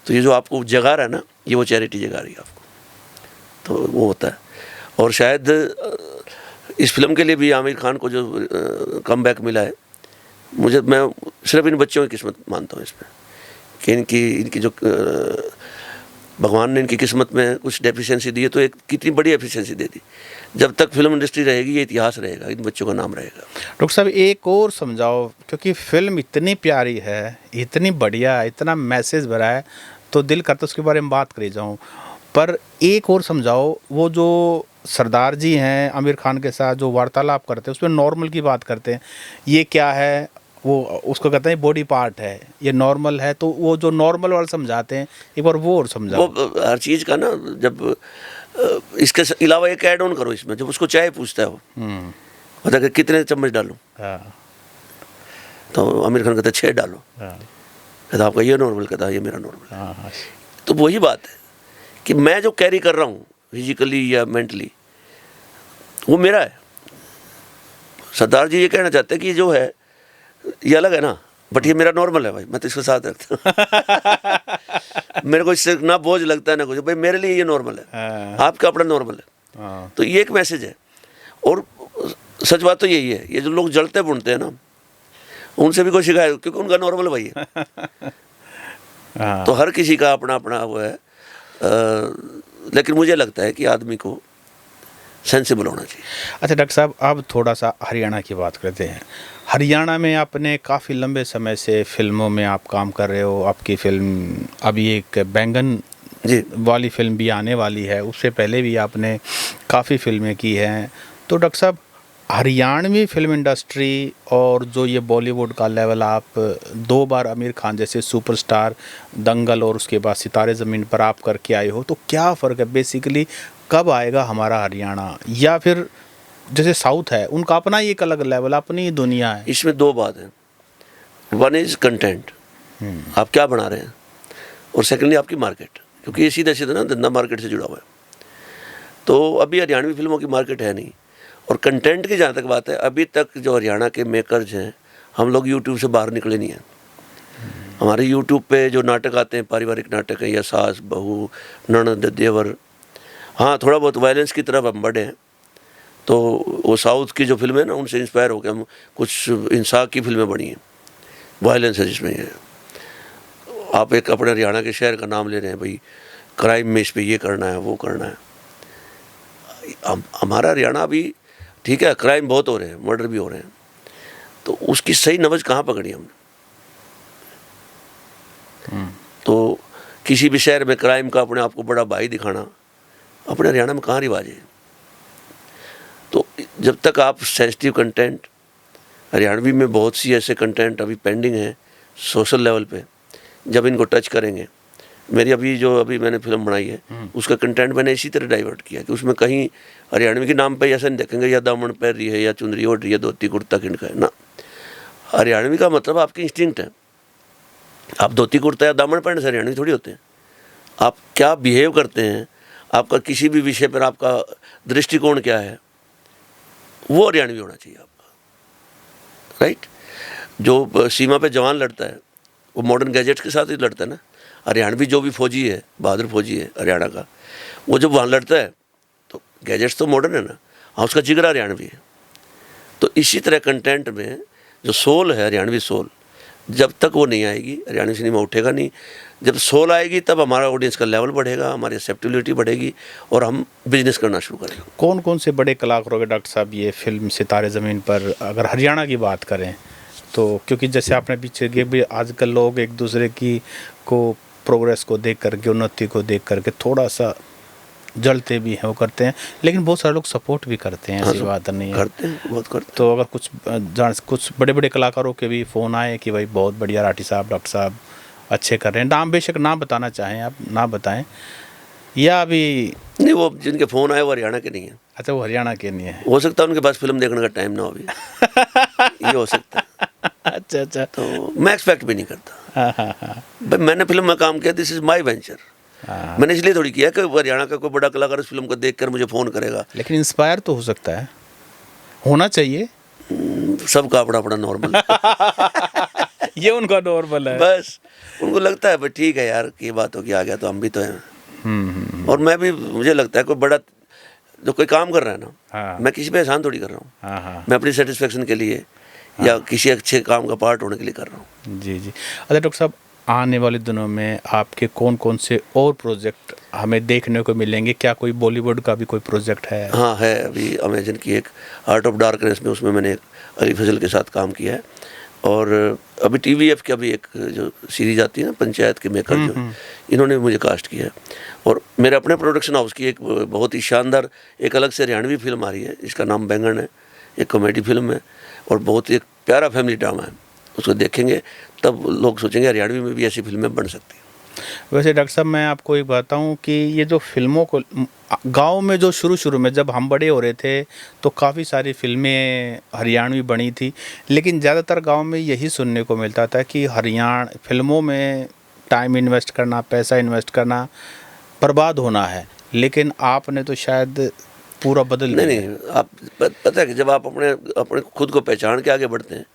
तो ये जो आपको जगा रहा है ना, ये वो चैरिटी जगा रही है आपको। तो वो होता है। और शायद इस फिल्म के लिए भी आमिर खान को जो कमबैक मिला है, मैं सिर्फ इन बच्चों की किस्मत मानता हूँ इसमें, कि इनकी जो भगवान ने इनकी किस्मत में कुछ डेफिशिएंसी दी है, तो एक कितनी बड़ी एफिशिएंसी दे दी। जब तक फिल्म इंडस्ट्री रहेगी ये इतिहास रहेगा, इन बच्चों का नाम रहेगा। डॉक्टर साहब एक और समझाओ, क्योंकि फिल्म इतनी प्यारी है, इतनी बढ़िया, इतना मैसेज भरा है, तो दिल करता उसके बारे में बात करी जाऊँ। पर एक और समझाओ, वो जो सरदार जी हैं आमिर खान के साथ जो वार्तालाप करते हैं उसमें नॉर्मल की बात करते हैं, ये क्या है, वो उसको कहते हैं बॉडी पार्ट है, ये नॉर्मल है, तो वो जो नॉर्मल वाला समझाते हैं, एक बार वो और समझाओ। वो हर चीज़ का ना, जब इसके अलावा एक ऐड ऑन करो इसमें, जब उसको चाय पूछता है वो बता कि कितने चम्मच डालूं, तो आमिर खान कहता 6 डालो, कहता आपका ये नॉर्मल, कहता ये मेरा नॉर्मल है। तो वही बात है कि मैं जो कैरी कर रहा हूँ फिजिकली या मेंटली, वो मेरा है। सरदार जी ये कहना चाहते हैं कि जो है ये अलग है ना, बट ये मेरा नॉर्मल है भाई, मैं तो इसके साथ रखता हूँ। मेरे को इससे ना बोझ लगता है ना कुछ, भाई मेरे लिए ये नॉर्मल है, आपका अपना नॉर्मल है। तो ये एक मैसेज है। और सच बात तो यही है, ये जो लोग जलते बुनते हैं ना, उनसे भी कोई शिकायत, क्योंकि उनका नॉर्मल वही है। तो हर किसी का अपना अपना वो है। लेकिन मुझे लगता है कि आदमी को सेंसिबल होना चाहिए। अच्छा डॉक्टर साहब, अब थोड़ा सा हरियाणा की बात करते हैं। हरियाणा में आपने काफ़ी लंबे समय से फिल्मों में आप काम कर रहे हो। आपकी फिल्म अभी एक बैंगन जी वाली फिल्म भी आने वाली है, उससे पहले भी आपने काफ़ी फिल्में की हैं। तो डॉक्टर साहब, हरियाणवी फिल्म इंडस्ट्री और जो ये बॉलीवुड का लेवल, आप 2 बार आमिर खान जैसे सुपरस्टार, दंगल और उसके बाद सितारे ज़मीन पर आप करके आए हो, तो क्या फ़र्क है बेसिकली? कब आएगा हमारा हरियाणा? या फिर जैसे साउथ है, उनका अपना ही एक अलग लेवल, अपनी ही दुनिया है। इसमें दो बात है, वन इज कंटेंट, आप क्या बना रहे हैं, और सेकेंडली आपकी मार्केट, क्योंकि ये सीधा सीधा ना धंधा मार्केट से जुड़ा हुआ है। तो अभी हरियाणवी फिल्मों की मार्केट है नहीं। और कंटेंट की जहाँ तक बात है, अभी तक जो हरियाणा के मेकर्स हैं, हम लोग यूट्यूब से बाहर निकले नहीं हैं। हमारे यूट्यूब पे जो नाटक आते हैं, पारिवारिक नाटक है, या सास बहू, ननद देवर, हाँ थोड़ा बहुत वायलेंस की तरफ हम बढ़े हैं। तो वो साउथ की जो फिल्में हैं ना, उनसे इंस्पायर होकर हम कुछ इंसाफ की फिल्में बनी हैं, वायलेंस है जिसमें ये। आप एक अपने हरियाणा के शहर का नाम ले रहे हैं भाई, क्राइम में इस पे ये करना है वो करना है। हमारा हरियाणा अभी ठीक है, क्राइम बहुत हो रहे हैं, मर्डर भी हो रहे हैं, तो उसकी सही नब्ज कहाँ पकड़ी हमने? तो किसी भी शहर में क्राइम का अपने आप को बड़ा भाई दिखाना अपने हरियाणा में कहाँ रिवाज है? तो जब तक आप सेंसिटिव कंटेंट, हरियाणवी में बहुत सी ऐसे कंटेंट अभी पेंडिंग हैं सोशल लेवल पे, जब इनको टच करेंगे। मेरी अभी मैंने फिल्म बनाई है, उसका कंटेंट मैंने इसी तरह डाइवर्ट किया कि उसमें कहीं हरियाणवी के नाम पे ऐसा नहीं देखेंगे या दामन पहन रही है या चुनरी ओढ़ रही है, धोती कुर्ता किनका है ना। हरियाणवी का मतलब आपकी इंस्टिंक्ट है। आप धोती कुर्ता या दामन पहनने से हरियाणवी थोड़ी होते हैं। आप क्या बिहेव करते हैं, आपका किसी भी विषय पर आपका दृष्टिकोण क्या है, वो हरियाणवी होना चाहिए आपका, राइट। जो सीमा पे जवान लड़ता है वो मॉडर्न गैजेट्स के साथ ही लड़ता है ना। हरियाणवी जो भी फौजी है, बहादुर फौजी है हरियाणा का, वो जब वहाँ लड़ता है तो गैजेट्स तो मॉडर्न है ना, हाँ उसका जिगरा हरियाणवी है। तो इसी तरह कंटेंट में जो सोल है, हरियाणवी सोल, जब तक वो नहीं आएगी हरियाणवी सिनेमा उठेगा नहीं। जब सोल आएगी तब हमारा ऑडियंस का लेवल बढ़ेगा, हमारी एक्सेप्टेबिलिटी बढ़ेगी और हम बिजनेस करना शुरू करेंगे। कौन कौन से बड़े कलाकारों के डॉक्टर साहब ये फिल्म सितारे ज़मीन पर, अगर हरियाणा की बात करें तो? क्योंकि जैसे आपने पीछे के भी, आजकल लोग एक दूसरे की को प्रोग्रेस को देख करके, उन्नति को देख करके थोड़ा सा जलते भी हैं, वो करते हैं, लेकिन बहुत सारे लोग सपोर्ट भी करते हैं, ऐसी बात नहीं है, करते हैं, बहुत करते हैं। तो अगर कुछ बड़े बड़े कलाकारों के भी फ़ोन आए कि भाई बहुत बढ़िया राठी साहब, डॉक्टर साहब अच्छे कर रहे हैं, नाम बेशक ना बताना चाहें आप ना बताएं, या अभी नहीं, वो जिनके फ़ोन आए वो हरियाणा के नहीं है। अच्छा, वो हरियाणा के नहीं है, हो सकता है उनके पास फिल्म देखने का टाइम ना हो अभी ये हो सकता है। अच्छा, तो मैं एक्सपेक्ट भी नहीं करता। हाँ। भाई मैंने फिल्म में काम किया, दिस इज़ माई वेंचर। मैंने इसलिए थोड़ी किया कि हरियाणा का कोई बड़ा कलाकार इस फिल्म को देखकर मुझे फ़ोन करेगा। लेकिन इंस्पायर तो हो सकता है, होना चाहिए। सबका अपना अपना नॉर्मल ये उनका नॉर्मल है, बस उनको लगता है भाई ठीक है यार, ये बात हो कि आ गया तो हम भी तो हैं। और मैं भी, मुझे लगता है कोई बड़ा जो कोई काम कर रहा है ना, हाँ। मैं किसी पे एहसान थोड़ी कर रहा हूँ। हाँ। मैं अपनी सेटिस्फेक्शन के लिए या किसी अच्छे काम का पार्ट होने के लिए कर रहा हूँ। जी। अच्छा डॉक्टर साहब, आने वाले दिनों में आपके कौन कौन से और प्रोजेक्ट हमें देखने को मिलेंगे? क्या कोई बॉलीवुड का भी कोई प्रोजेक्ट है? हाँ है, अभी अमेजन की एक आर्ट ऑफ डार्कनेस में, उसमें मैंने एक अली फजल के साथ काम किया है। और अभी TVF का भी एक जो सीरीज आती है ना, पंचायत के मेकर जो, इन्होंने मुझे कास्ट किया है। और मेरे अपने प्रोडक्शन हाउस की एक बहुत ही शानदार एक अलग से हरियाणवी फिल्म आ रही है, जिसका नाम बैंगन है, एक कॉमेडी फिल्म है और बहुत ही एक प्यारा फैमिली ड्रामा है। उसको देखेंगे तब लोग सोचेंगे हरियाणवी में भी ऐसी फिल्में बन सकती हैं। वैसे डॉक्टर साहब, मैं आपको एक बताऊं कि ये जो फिल्मों को गांव में जो शुरू में जब हम बड़े हो रहे थे तो काफ़ी सारी फिल्में हरियाणवी बनी थी, लेकिन ज़्यादातर गांव में यही सुनने को मिलता था कि हरियाणा फिल्मों में टाइम इन्वेस्ट करना, पैसा इन्वेस्ट करना, बर्बाद होना है। लेकिन आपने तो शायद पूरा बदल दिया। नहीं, आप पता है कि जब आप अपने खुद को पहचान के आगे बढ़ते हैं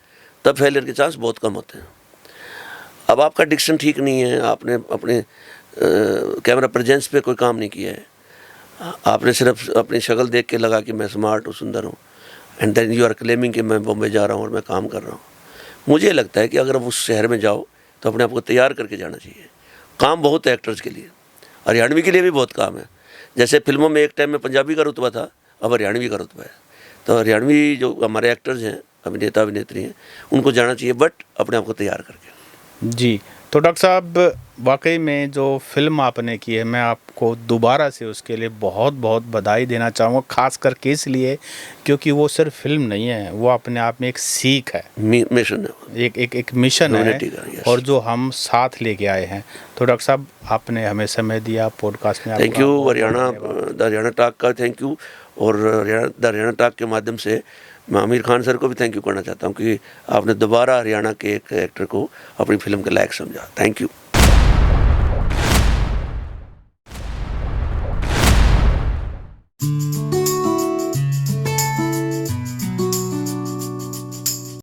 तब फेलियर के चांस बहुत कम होते हैं। अब आपका डिक्शन ठीक नहीं है, आपने अपने कैमरा प्रेजेंस पे कोई काम नहीं किया है, आपने सिर्फ अपनी शक्ल देख के लगा कि मैं स्मार्ट हूँ, सुंदर हूँ, and then you are claiming कि मैं बॉम्बे जा रहा हूँ और मैं काम कर रहा हूँ। मुझे लगता है कि अगर आप उस शहर में जाओ तो अपने आप को तैयार करके जाना चाहिए। काम बहुत है एक्टर्स के लिए, हरियाणवी के लिए भी बहुत काम है। जैसे फिल्मों में एक टाइम में पंजाबी का रुतबा था, अब हरियाणवी का रुतबा है। तो हरियाणवी जो हमारे एक्टर्स हैं, अभिनेता अभिनेत्री हैं, उनको जाना चाहिए, बट अपने आप को तैयार करके। जी, तो डॉक्टर साहब, वाकई में जो फिल्म आपने की है, मैं आपको दोबारा से उसके लिए बहुत बहुत बधाई देना चाहूँगा, ख़ास करके इसलिए क्योंकि वो सिर्फ फिल्म नहीं है, वो अपने आप में एक सीख है, मिशन है, एक मिशन है, Humanity का, yes. और जो हम साथ लेके आए हैं। तो डॉक्टर साहब, आपने हमें समय दिया पॉडकास्ट में, thank you. Haryana the Haryana talk का थैंक यू, और द हरियाणा टॉक के माध्यम से मैं आमिर खान सर को भी थैंक यू करना चाहता हूँ कि आपने दोबारा हरियाणा के एक एक्टर को अपनी फिल्म के लायक समझा। Thank you.